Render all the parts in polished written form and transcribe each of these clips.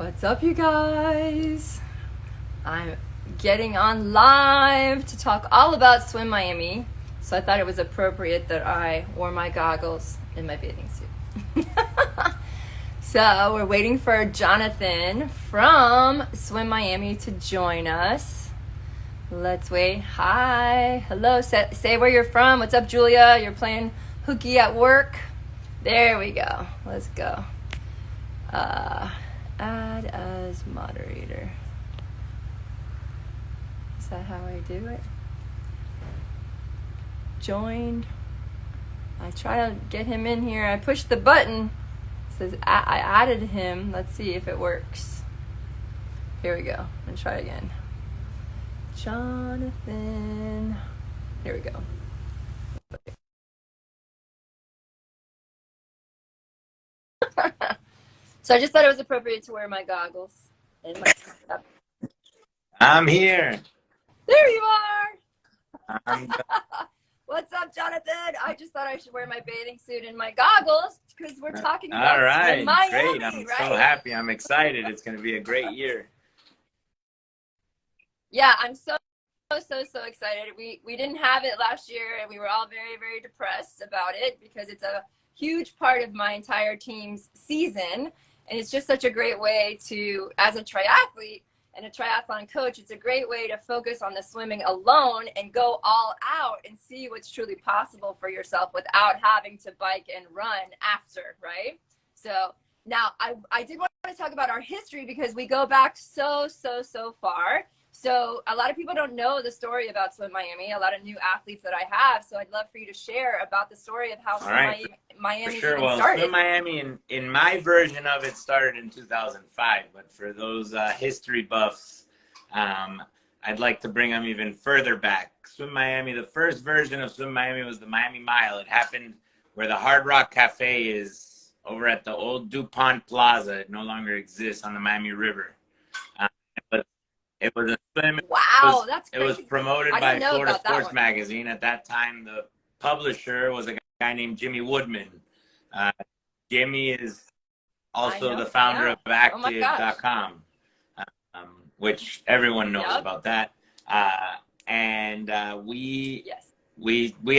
What's up, you guys? I'm getting on live to talk all about Swim Miami, so I thought it was appropriate that I wore my goggles in my bathing suit. So we're waiting for Jonathan from Swim Miami to join us. Let's wait. Hi. Hello. Say where you're from. What's up, Julia? You're playing hooky at work. There we go. Let's go. Add as moderator. Is that how I do it? Joined. I try to get him in here. I push the button. It says I added him. Let's see if it works. Here we go. And try again. Jonathan. Here we go. So I just thought it was appropriate to wear my goggles and my stuff. I'm here. There you are. I'm What's up, Jonathan? I just thought I should wear my bathing suit and my goggles because we're talking about all right. Miami, Great. I'm right? so happy. I'm excited. It's going to be a great year. Yeah, I'm so excited. We didn't have it last year, and we were all very, very depressed about it because it's a huge part of my entire team's season. And it's just such a great way to, as a triathlete and a triathlon coach, it's a great way to focus on the swimming alone and go all out and see what's truly possible for yourself without having to bike and run after, right? So now I did want to talk about our history because we go back so far. So a lot of people don't know the story about Swim Miami, a lot of new athletes that I have. So I'd love for you to share about the story of how Miami For sure. even Well, started. Swim Miami, in my version of it, started in 2005. But for those history buffs, I'd like to bring them even further back. Swim Miami, the first version of Swim Miami was the Miami Mile. It happened where the Hard Rock Cafe is over at the old DuPont Plaza. It no longer exists on the Miami River. But it was a swim. Wow, that's crazy. It was promoted by Florida Sports Magazine. At that time, the publisher was a guy named Jimmy Woodman. Jimmy is also the founder of Active.com, which everyone knows about that. We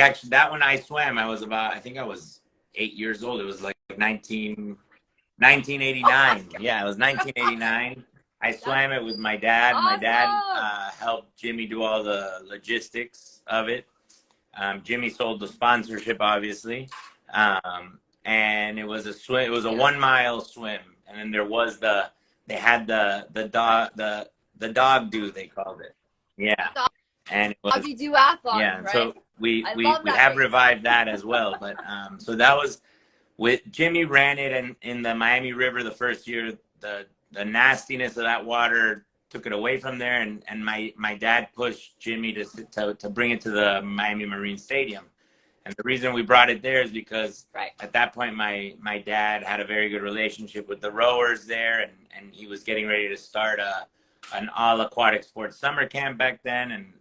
actually, that one I swam, I think I was 8 years old. It was like 1989. Yeah, it was 1989. I swam it with my dad. Awesome. My dad helped Jimmy do all the logistics of it. Jimmy sold the sponsorship, obviously, and it was a swim. It was a 1 mile swim, and then there was they had the dog do, they called it. Yeah, and it was doggy duathlon. Yeah, right? So we have revived that as well. But so that was with Jimmy ran it in the Miami River the first year. The nastiness of that water took it away from there, and my dad pushed Jimmy to bring it to the Miami Marine Stadium. And the reason we brought it there is because at that point my dad had a very good relationship with the rowers there, and he was getting ready to start an all aquatic sports summer camp back then,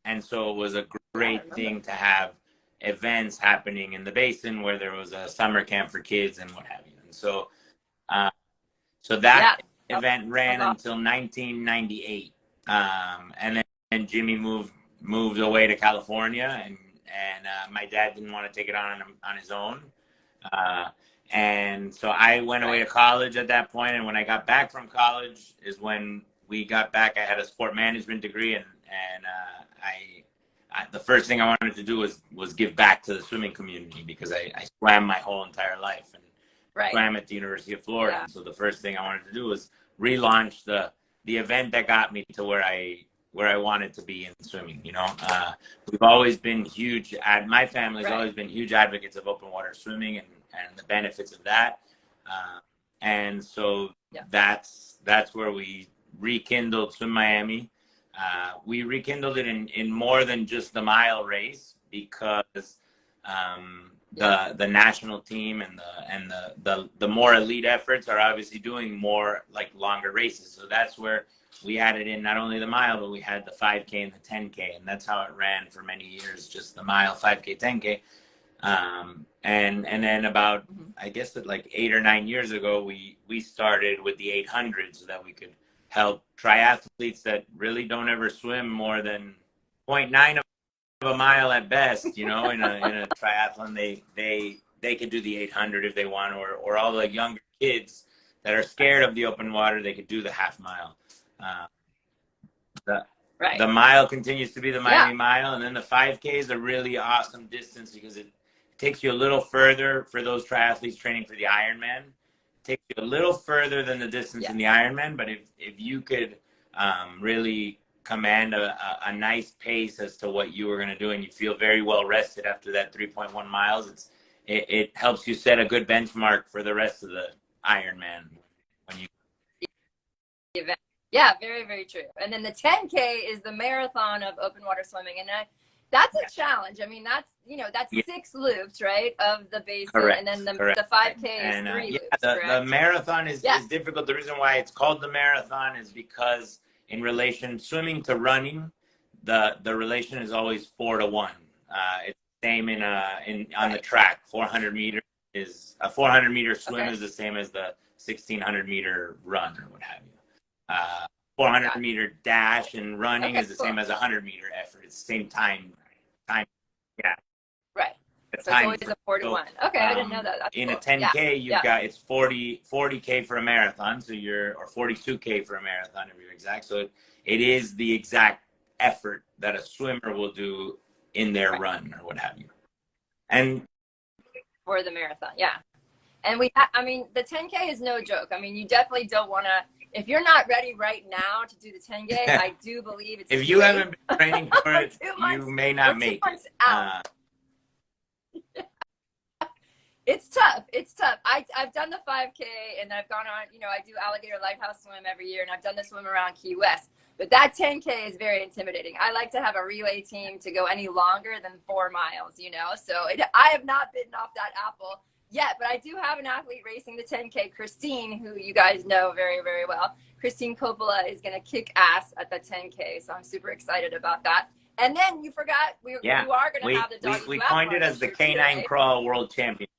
and so it was a great thing to have events happening in the basin where there was a summer camp for kids and what have you. And so that event ran until 1998, and then Jimmy moved away to California, and my dad didn't want to take it on his own, and so I went away to college at that point. And when I got back from college is when we got back. I had a sport management degree, and the first thing I wanted to do was give back to the swimming community because I swam my whole entire life and swam at the University of Florida. Yeah. So the first thing I wanted to do was relaunch the event that got me to where I wanted to be in swimming. We've always been huge. My family's always been huge advocates of open water swimming and the benefits of that. And so that's where we rekindled Swim Miami. We rekindled it in more than just the mile race because the national team and the more elite efforts are obviously doing more like longer races. So that's where we added in not only the mile, but we had the 5K and the 10K, and that's how it ran for many years, just the mile, 5K, 10K. And then about, I guess like 8 or 9 years ago, we started with the 800 so that we could help triathletes that really don't ever swim more than 0.9 of a mile at best, you know, in a triathlon. They could do the 800 if they want, or all the younger kids that are scared of the open water, they could do the half mile. The mile continues to be the Miami Mile, and then the 5K is a really awesome distance because it takes you a little further for those triathletes training for the Ironman. It takes you a little further than the distance in the Ironman, but if you could really command a nice pace as to what you were going to do, and you feel very well rested after that 3.1 miles, it helps you set a good benchmark for the rest of the Ironman when you event. Yeah, very, very true. And then the 10K is the marathon of open water swimming. And that's a challenge. I mean, that's 6 loops, right, of the basin. Correct. And then the 5K is 3 loops, the marathon is difficult. The reason why it's called the marathon is because in relation, swimming to running, the relation is always 4 to 1. It's the same on the track. 400 meters is a 400 meter swim is the same as the 1600 meter run or what have you. 400 meter dash and running is the same as a 100 meter effort. It's the same time. Yeah. Right. The so time it's always a 4 to 1. Okay, I didn't know that. That's in cool. a 10K, you've got it's 40K for a marathon, so or 42K for a marathon if you're exact. So it is the exact effort that a swimmer will do in their run or what have you. And for the marathon, and I mean, the 10K is no joke. I mean, you definitely don't want to. If you're not ready right now to do the 10K, I do believe it's if you haven't been training for it, you may not make it. It's tough. It's tough. I've done the 5K and I've gone on, I do Alligator Lighthouse Swim every year and I've done the swim around Key West. But that 10K is very intimidating. I like to have a relay team to go any longer than 4 miles, So I have not bitten off that apple yet, but I do have an athlete racing the 10K, Christine, who you guys know very, very well. Christine Coppola is going to kick ass at the 10K, so I'm super excited about that. And then you forgot you are going to have the doggy. We coined it as the Canine Crawl World Championship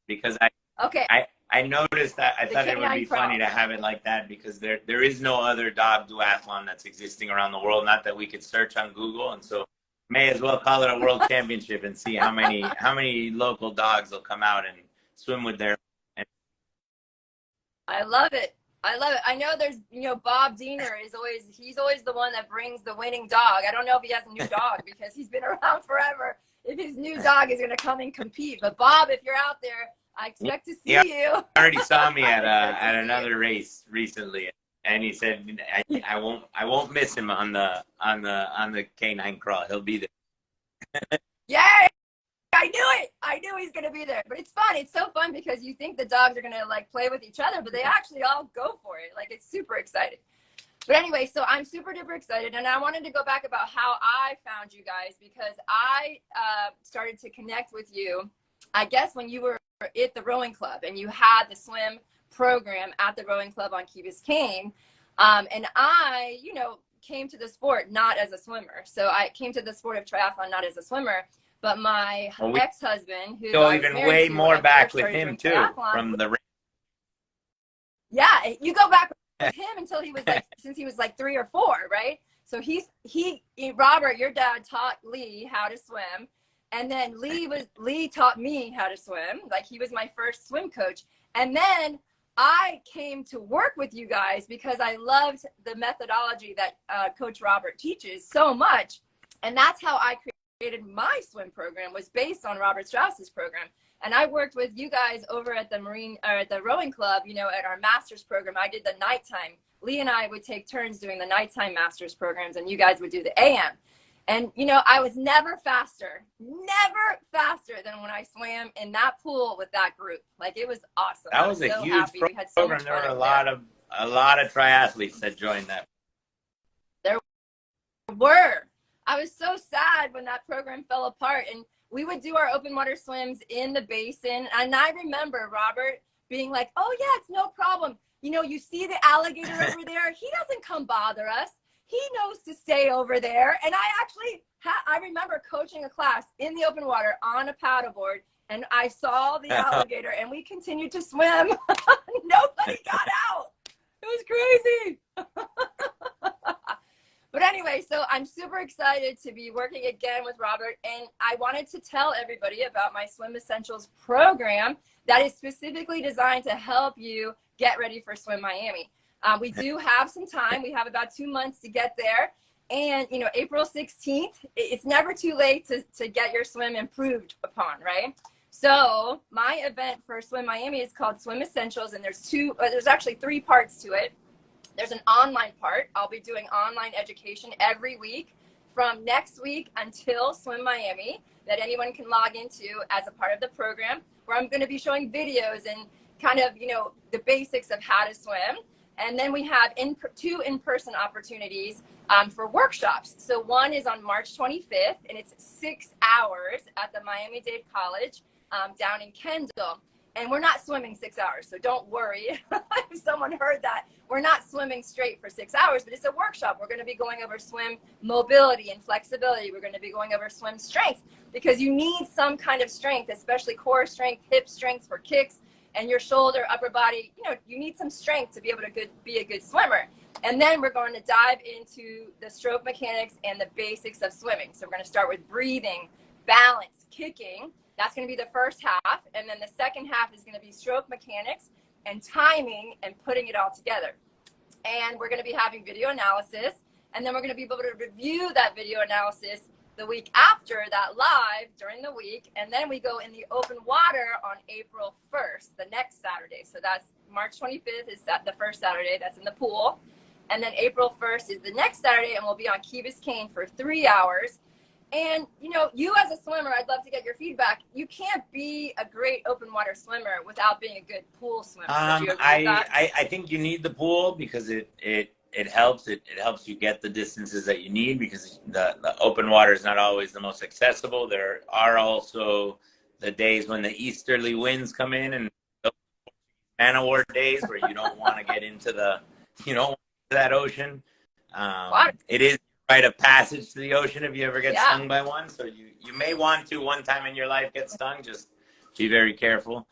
because I noticed that I thought it would be funny to have it like that because there is no other dog duathlon that's existing around the world. Not that we could search on Google, and so may as well call it a world championship and see how many local dogs will come out and swim with their. I love it. I know there's, Bob Diener he's always the one that brings the winning dog. I don't know if he has a new dog because he's been around forever. If his new dog is going to come and compete, but Bob, if you're out there, I expect to see you. He already saw me at another race recently, and he said I won't miss him on the canine crawl. He'll be there. Yay! I knew it. I knew he's gonna be there. But it's fun. It's so fun because you think the dogs are gonna play with each other, but they actually all go for it. It's super exciting. But anyway, so I'm super duper excited, and I wanted to go back about how I found you guys because I started to connect with you, I guess, when you were at the rowing club and you had the swim program at the rowing club on Key Biscayne. And I, came to the sport not as a swimmer. So I came to the sport of triathlon not as a swimmer, but my ex-husband, who go even way more back with him too, from the. Yeah, you go back with him until he was since he was 3 or 4, right? So Robert, your dad taught Lee how to swim. And then Lee taught me how to swim. He was my first swim coach. And then I came to work with you guys because I loved the methodology that Coach Robert teaches so much. And that's how I created my swim program, was based on Robert Strauss's program. And I worked with you guys over at the rowing club, at our master's program. I did the nighttime. Lee and I would take turns doing the nighttime master's programs, and you guys would do the AM. And, I was never faster than when I swam in that pool with that group. It was awesome. That was a huge program. There were a lot of triathletes that joined that. There were. I was so sad when that program fell apart. And we would do our open water swims in the basin. And I remember Robert being like, oh, yeah, it's no problem. You see the alligator over there? He doesn't come bother us. He knows to stay over there. And I actually, I remember coaching a class in the open water on a paddleboard and I saw the alligator, and we continued to swim. Nobody got out. It was crazy. But anyway, so I'm super excited to be working again with Robert, and I wanted to tell everybody about my Swim Essentials program that is specifically designed to help you get ready for Swim Miami. We do have some time. We have about 2 months to get there. And, you know, April 16th, it's never too late to get your swim improved upon, right? So my event for Swim Miami is called Swim Essentials, and there's actually 3 parts to it. There's an online part. I'll be doing online education every week from next week until Swim Miami that anyone can log into as a part of the program, where I'm going to be showing videos and kind of, you know, the basics of how to swim. And then we have 2 in-person opportunities for workshops. So one is on March 25th, and it's 6 hours at the Miami-Dade College down in Kendall. And we're not swimming 6 hours, so don't worry if someone heard that. We're not swimming straight for 6 hours, but it's a workshop. We're going to be going over swim mobility and flexibility. We're going to be going over swim strength, because you need some kind of strength, especially core strength, hip strength for kicks, and your shoulder, upper body. You know, you need some strength to be able to be a good swimmer. And then we're going to dive into the stroke mechanics and the basics of swimming. So we're going to start with breathing, balance, kicking. That's going to be the first half. And then the second half is going to be stroke mechanics and timing and putting it all together. And we're going to be having video analysis. And then we're going to be able to review that video analysis the week after that live during the week. And then we go in the open water on April 1st, the next Saturday. So that's March 25th is the first Saturday. That's in the pool. And then April 1st is the next Saturday, and we'll be on Key Biscayne for 3 hours. And, you know, you as a swimmer, I'd love to get your feedback. You can't be a great open water swimmer without being a good pool swimmer. I think you need the pool because it helps. It helps you get the distances that you need, because the open water is not always the most accessible. There are also the days when the easterly winds come in, and man of war days where you don't want to get into that ocean. It is rite of passage to the ocean if you ever get stung by one. So you may want to one time in your life get stung. Just be very careful.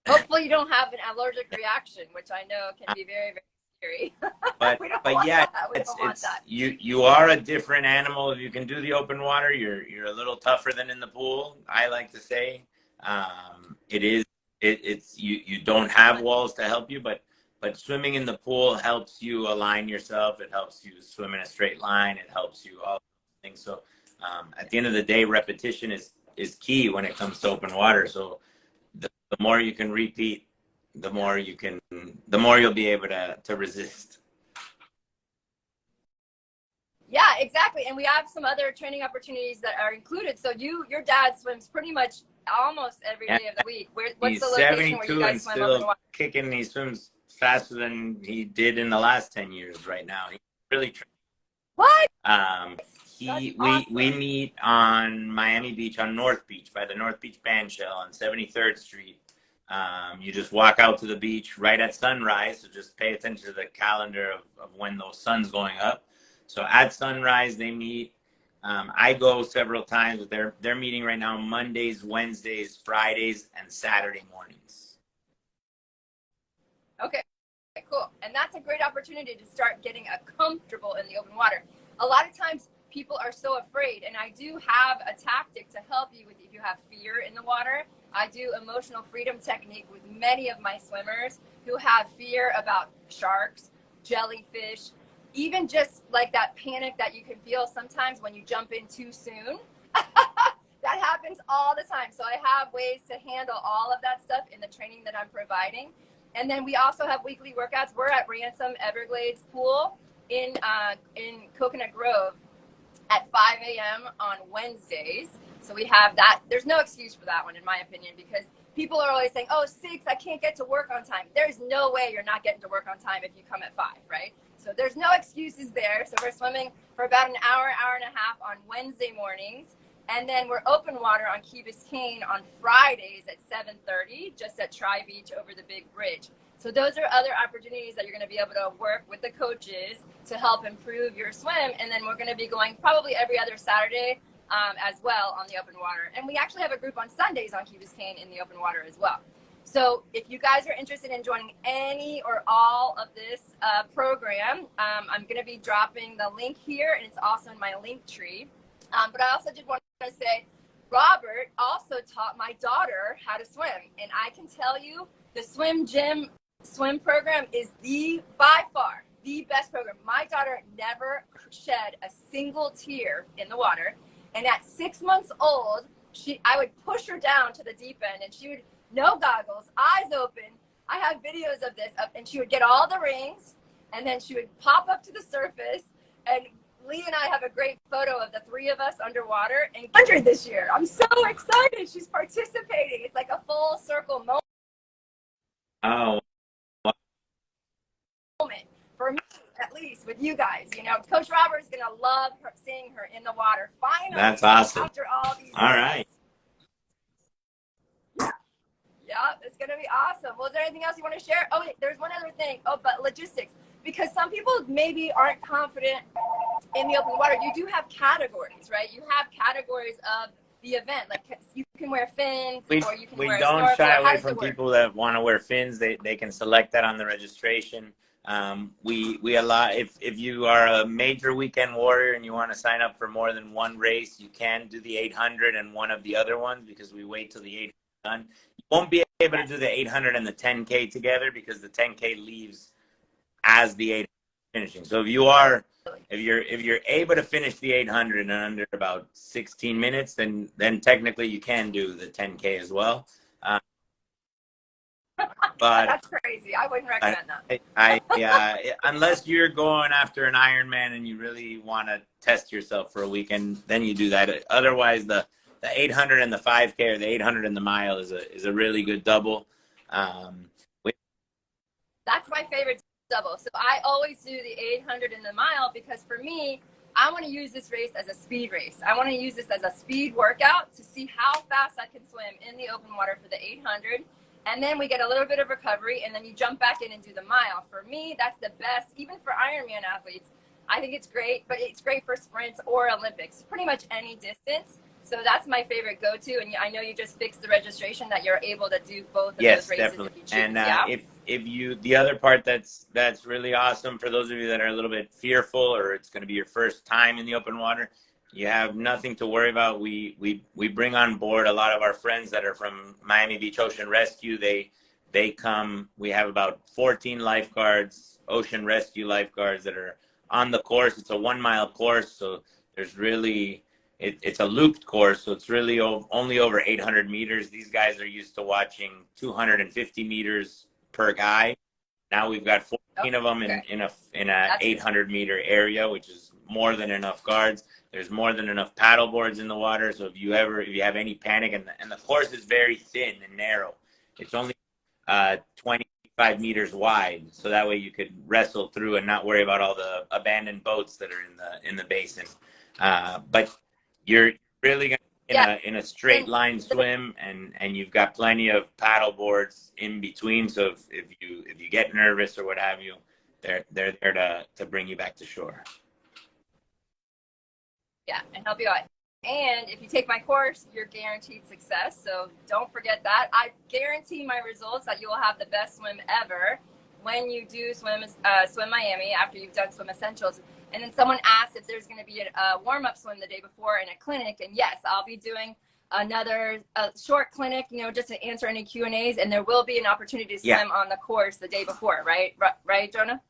Hopefully you don't have an allergic reaction, which I know can be very, very scary. But yeah, you are a different animal if you can do the open water. You're a little tougher than in the pool, I like to say. You don't have walls to help you, but swimming in the pool helps you align yourself. It helps you swim in a straight line. It helps you all things. So at the end of the day, repetition is key when it comes to open water. So the more you can repeat, the more you'll be able to resist. Yeah, exactly. And we have some other training opportunities that are included. So your dad swims pretty much almost every day of the week. What's the location where you guys swim open water? Kicking. He swims faster than he did in the last 10 years right now. He really what? We meet on Miami Beach, on North Beach, by the North Beach Bandshell on 73rd Street. You just walk out to the beach right at sunrise, so just pay attention to the calendar of when those sun's going up. So at sunrise they meet. I go several times, but they're meeting right now Mondays, Wednesdays, Fridays, and Saturday mornings. Okay, cool. And that's a great opportunity to start getting comfortable in the open water. A lot of times people are so afraid, and I do have a tactic to help you with if you have fear in the water. I do emotional freedom technique with many of my swimmers who have fear about sharks, jellyfish, even just like that panic that you can feel sometimes when you jump in too soon. That happens all the time. So I have ways to handle all of that stuff in the training that I'm providing. And then we also have weekly workouts. We're at Ransom Everglades Pool in Coconut Grove at 5 a.m. on Wednesdays. So we have that. There's no excuse for that one, in my opinion, because people are always saying, oh, 6, I can't get to work on time. There's no way you're not getting to work on time if you come at 5, right? So there's no excuses there. So we're swimming for about an hour, hour and a half on Wednesday mornings. And then we're open water on Key Biscayne on Fridays at 7:30, just at Tri Beach over the big bridge. So those are other opportunities that you're going to be able to work with the coaches to help improve your swim. And then we're going to be going probably every other Saturday as well on the open water. And we actually have a group on Sundays on Key Biscayne in the open water as well. So if you guys are interested in joining any or all of this program, I'm going to be dropping the link here, and it's also in my link tree. But I also did want to say, Robert also taught my daughter how to swim. And I can tell you the swim program is by far the best program. My daughter never shed a single tear in the water. And at 6 months old, I would push her down to the deep end, and she would, no goggles, eyes open. I have videos of this, and she would get all the rings, and then she would pop up to the surface. And Lee and I have a great photo of the three of us underwater and 100 this year. I'm so excited. She's participating. It's like a full circle moment. Oh. For me, at least, with you guys. You know, Coach Robert is going to love seeing her in the water. Finally. That's awesome. After all these all right. Yeah, it's going to be awesome. Well, is there anything else you want to share? Oh, wait, there's one other thing. Oh, but logistics. Because some people maybe aren't confident in the open water. You do have categories, right? You have categories of the event. Like you can wear fins, or you can wear a snorkel. We don't shy away from people that want to wear fins. They can select that on the registration. We allow, if you are a major weekend warrior and you want to sign up for more than one race, you can do the 800 and one of the other ones, because we wait till the 800 done. You won't be able to do the 800 and the 10K together, because the 10K leaves as the 800 finishing. So if you're able to finish the 800 in under about 16 minutes, then technically you can do the 10K as well. But that's crazy. I wouldn't recommend that. Unless you're going after an Ironman and you really want to test yourself for a weekend, then you do that. Otherwise, the 800 and the 5K, or the 800 and the mile is a really good double. That's my favorite double. So I always do the 800 and the mile, because for me, I want to use this race as a speed race. I want to use this as a speed workout to see how fast I can swim in the open water for the 800. And then we get a little bit of recovery, and then you jump back in and do the mile. For me, that's the best, even for Ironman athletes. I think it's great, but it's great for sprints or Olympics, pretty much any distance. So that's my favorite go-to. And I know you just fixed the registration that you're able to do both of those races. Yes, definitely. If you choose. If the other part that's really awesome for those of you that are a little bit fearful, or it's going to be your first time in the open water, you have nothing to worry about. We bring on board a lot of our friends that are from Miami Beach Ocean Rescue. They come. We have about 14 lifeguards, ocean rescue lifeguards, that are on the course. It's a 1 mile course, so there's really it's a looped course, so it's really only over 800 meters. These guys are used to watching 250 meters per guy. Now we've got 14 of them in a 800 meter area, which is more than enough guards. There's more than enough paddle boards in the water. So if you have any panic, and the course is very thin and narrow, it's only 25 meters wide. So that way you could wrestle through and not worry about all the abandoned boats that are in the basin. But you're really going to in a straight line swim, and you've got plenty of paddle boards in between. So if you get nervous or what have you, they're there to bring you back to shore. Yeah, and help you out. And if you take my course, you're guaranteed success. So don't forget that. I guarantee my results that you will have the best swim ever when you do swim Miami after you've done Swim Essentials. And then someone asked if there's going to be a warm-up swim the day before in a clinic. And yes, I'll be doing another short clinic, just to answer any Q&As. And there will be an opportunity to swim on the course the day before, right? Right, Jonah?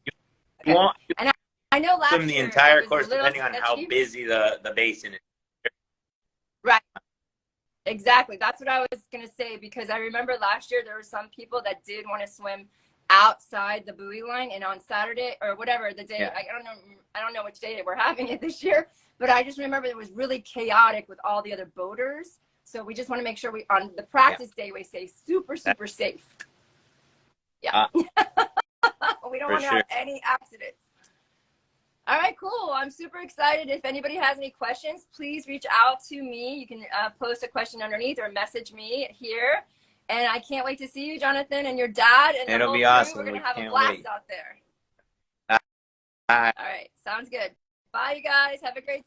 Okay. And I know last year the entire course, depending on how busy the basin is. Right. Exactly. That's what I was going to say, because I remember last year there were some people that did want to swim outside the buoy line, and on Saturday or whatever the day, I don't know which day we're having it this year, but I just remember it was really chaotic with all the other boaters. So we just want to make sure on the practice day we stay super safe. Yeah. We don't want to have any accidents. All right, cool. I'm super excited. If anybody has any questions, please reach out to me. You can post a question underneath or message me here. And I can't wait to see you, Jonathan, and your dad. And it'll be awesome. We're going to have a blast out there. All right. Sounds good. Bye, you guys. Have a great